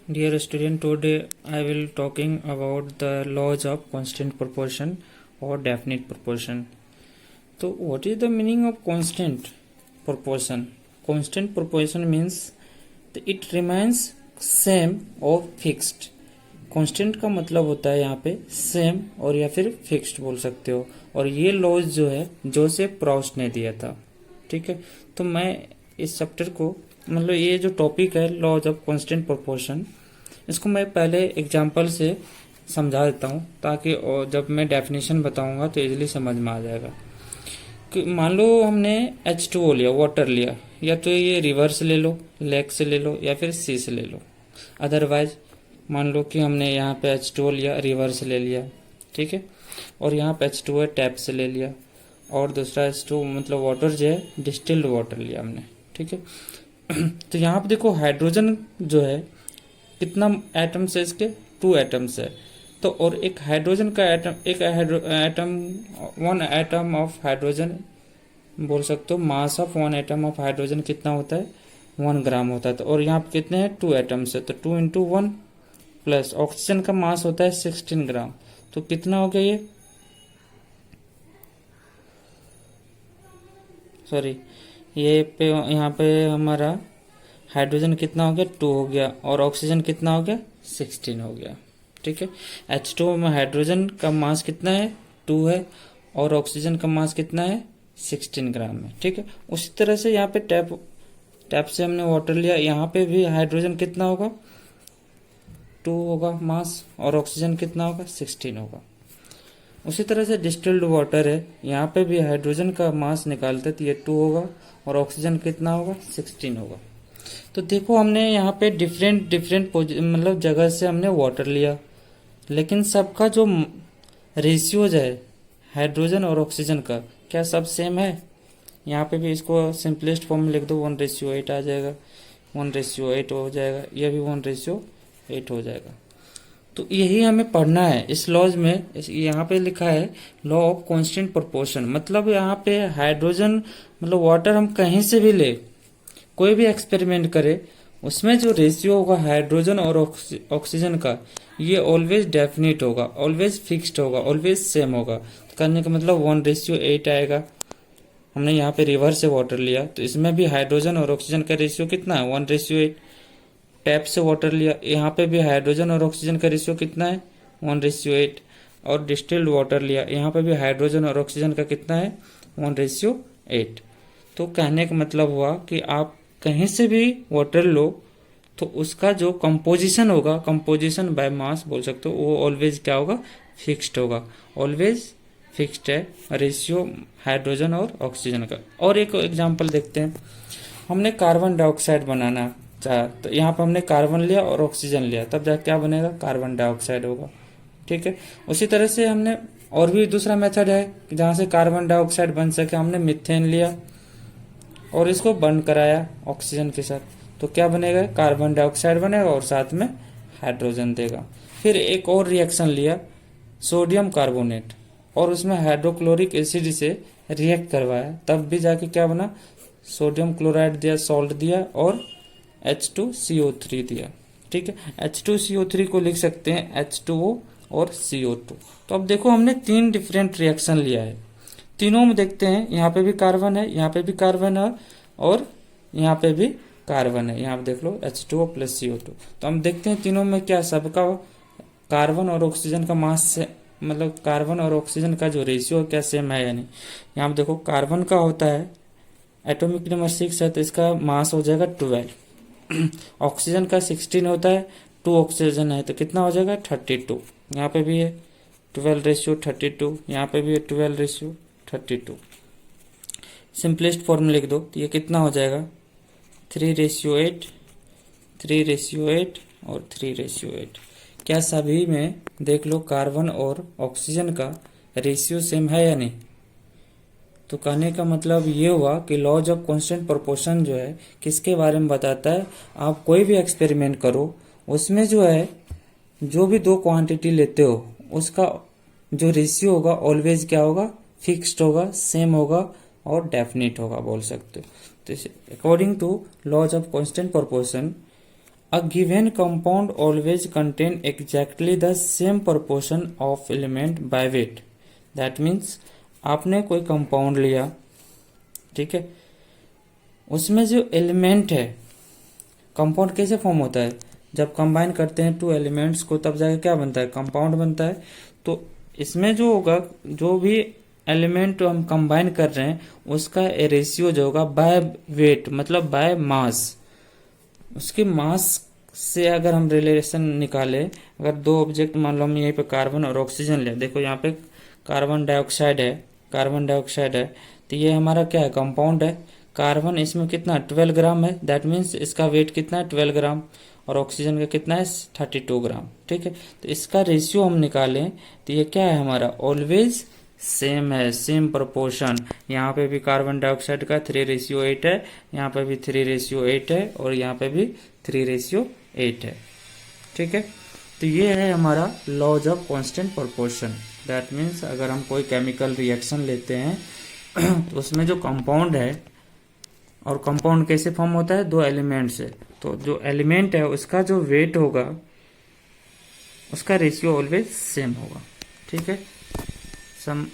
Dear student, today I will talking about the laws of constant proportion or definite proportion. So, what is the meaning of constant proportion? Constant proportion means that it remains same or fixed. Constant का मतलब होता है यहाँ पे same और या फिर fixed बोल सकते हो। और ये लॉज जो है जोसेफ प्राउस्ट ने दिया था। ठीक है, तो मैं इस चैप्टर को मतलब ये जो टॉपिक है लॉज ऑफ कांस्टेंट प्रोपोर्शन, इसको मैं पहले एग्जांपल से समझा देता हूँ ताकि और जब मैं डेफिनेशन बताऊंगा तो इजीली समझ में आ जाएगा। कि मान लो हमने H2O लिया, वाटर लिया, या तो ये रिवर से ले लो, लेक से ले लो, या फिर सी से ले लो। अदरवाइज मान लो कि हमने यहाँ पे H2O लिया, रिवर से ले लिया, ठीक है, और यहाँ पे H2O है, टैप से ले लिया, और दूसरा H2 मतलब वाटर जो है डिस्टिल्ड वाटर लिया हमने। ठीक है, तो यहाँ पे देखो हाइड्रोजन जो है कितना एटम्स है इसके, 2 एटम्स है। तो और एक हाइड्रोजन का atom one atom of hydrogen बोल सकते हो, mass of one atom of hydrogen कितना होता है, 1 ग्राम होता है। तो और यहाँ पे कितने हैं, 2 एटम्स है, तो 2 इंटू 1 प्लस ऑक्सीजन का मास होता है 16 ग्राम। तो कितना हो गया ये, सॉरी ये पे यहाँ पे हमारा हाइड्रोजन कितना हो गया, 2 हो गया, और ऑक्सीजन कितना हो गया, 16 हो गया। ठीक है, H2O में हाइड्रोजन का मास कितना है, 2 है, और ऑक्सीजन का मास कितना है, 16 ग्राम है। ठीक है, उसी तरह से यहाँ पे टैप से हमने वाटर लिया, यहाँ पे भी हाइड्रोजन कितना होगा, 2 होगा मास, और ऑक्सीजन कितना होगा, 16 होगा। उसी तरह से डिस्टिल्ड वाटर है, यहाँ पे भी हाइड्रोजन का मास निकालते तो ये 2 होगा, और ऑक्सीजन कितना होगा, 16 होगा। तो देखो हमने यहाँ पे डिफरेंट मतलब जगह से हमने वाटर लिया, लेकिन सबका जो रेशियोज है हाइड्रोजन और ऑक्सीजन का, क्या सब सेम है। यहाँ पे भी इसको सिंपलेस्ट फॉर्म में लिख दो, 1:8 आ जाएगा, 1:8 हो जाएगा, यह भी 1:8 हो जाएगा। तो यही हमें पढ़ना है इस लॉज में। यहाँ पे लिखा है लॉ ऑफ कांस्टेंट प्रोपोर्शन, मतलब यहाँ पे हाइड्रोजन मतलब वाटर हम कहीं से भी ले, कोई भी एक्सपेरिमेंट करे, उसमें जो रेशियो होगा हाइड्रोजन और ऑक्सीजन का, ये ऑलवेज डेफिनेट होगा, ऑलवेज फिक्स्ड होगा, ऑलवेज सेम होगा। तो करने का मतलब 1:8 आएगा। हमने यहाँ पे रिवर से वाटर लिया, तो इसमें भी हाइड्रोजन और ऑक्सीजन का रेशियो कितना है, 1:8। टैप से वाटर लिया, यहाँ पे भी हाइड्रोजन और ऑक्सीजन का रेशियो कितना है, 1:8। और डिस्टिल्ड वाटर लिया, यहाँ पे भी हाइड्रोजन और ऑक्सीजन का कितना है, 1:8। तो कहने का मतलब हुआ कि आप कहीं से भी वाटर लो तो उसका जो कंपोजिशन होगा, कंपोजिशन बाय मास बोल सकते हो, वो ऑलवेज क्या होगा, फिक्स्ड होगा, ऑलवेज फिक्स्ड है रेशियो हाइड्रोजन और ऑक्सीजन का। और एक एग्जांपल देखते हैं, हमने कार्बन डाइऑक्साइड बनाना चाहा, तो यहाँ पर हमने कार्बन लिया और ऑक्सीजन लिया, तब जाके क्या बनेगा, कार्बन डाइऑक्साइड होगा। ठीक है, उसी तरह से हमने और भी दूसरा मेथड है जहाँ से कार्बन डाइऑक्साइड बन सके, हमने मीथेन लिया और इसको बर्न कराया ऑक्सीजन के साथ, तो क्या बनेगा, कार्बन डाइऑक्साइड बनेगा और साथ में हाइड्रोजन देगा। फिर एक और रिएक्शन लिया, सोडियम कार्बोनेट, और उसमें हाइड्रोक्लोरिक एसिड से रिएक्ट करवाया, तब भी जाके क्या बना, सोडियम क्लोराइड दिया, सॉल्ट दिया, और H2CO3 दिया। ठीक है, H2CO3 को लिख सकते हैं H2O और CO2। तो अब देखो हमने 3 डिफरेंट रिएक्शन लिया है, तीनों में देखते हैं, यहाँ पे भी कार्बन है, यहाँ पे भी कार्बन है, और यहाँ पे भी कार्बन है। यहाँ पे देख लो H2O प्लस CO2। तो हम देखते हैं तीनों में क्या सबका कार्बन और ऑक्सीजन का मास से मतलब कार्बन और ऑक्सीजन का जो रेशियो क्या सेम है या नहीं। यहाँ पे देखो कार्बन का होता है एटॉमिक नंबर 6 है, तो इसका मास हो जाएगा 12। ऑक्सीजन का 16 होता है, 2 ऑक्सीजन है, तो कितना हो जाएगा, 32। यहाँ पे भी है 12:32, यहाँ पे भी है 12:32। सिंपलेस्ट फॉर्म लिख दो तो ये कितना हो जाएगा, 3:8, 3:8 और 3:8। क्या सभी में देख लो कार्बन और ऑक्सीजन का रेशियो सेम है या नहीं। तो कहने का मतलब ये हुआ कि लॉज ऑफ कांस्टेंट प्रोपोर्शन जो है किसके बारे में बताता है, आप कोई भी एक्सपेरिमेंट करो, उसमें जो है जो भी 2 क्वांटिटी लेते हो उसका जो रेशियो होगा ऑलवेज क्या होगा, फिक्स्ड होगा, सेम होगा और डेफिनेट होगा बोल सकते हो। तो according to laws of constant proportion a given compound always contain exactly the same proportion of element by weight. That means आपने कोई कंपाउंड लिया, ठीक है, उसमें जो एलिमेंट है, कंपाउंड कैसे फॉर्म होता है, जब कंबाइन करते हैं टू एलिमेंट्स को तब जाके क्या बनता है, कंपाउंड बनता है। तो इसमें जो होगा, जो भी एलिमेंट हम कंबाइन कर रहे हैं उसका रेशियो जो होगा बाय वेट, मतलब बाय मास, उसके मास से अगर हम रिलेशन निकाले, अगर दो ऑब्जेक्ट मान लो हम यहीं पे कार्बन और ऑक्सीजन ले, देखो यहाँ पे कार्बन डाइऑक्साइड है, कार्बन डाइऑक्साइड है, तो ये हमारा क्या है, कंपाउंड है। कार्बन इसमें कितना 12 ग्राम है, दैट मीन्स इसका वेट कितना है 12 ग्राम, और ऑक्सीजन का कितना है 32 ग्राम, ठीक है। तो इसका रेशियो हम निकालें तो ये क्या है हमारा, ऑलवेज सेम है, सेम प्रोपोर्शन। यहाँ पे भी कार्बन डाइऑक्साइड का 3:8 है, यहाँ पे भी 3:8 है, और यहाँ पे भी 3:8 है, ठीक है। तो ये है हमारा laws of constant proportion. That means अगर हम कोई केमिकल रिएक्शन लेते हैं तो उसमें जो कंपाउंड है, और कंपाउंड कैसे फॉर्म होता है, दो एलिमेंट से, तो जो एलिमेंट है उसका जो वेट होगा उसका रेशियो ऑलवेज सेम होगा, ठीक है। सम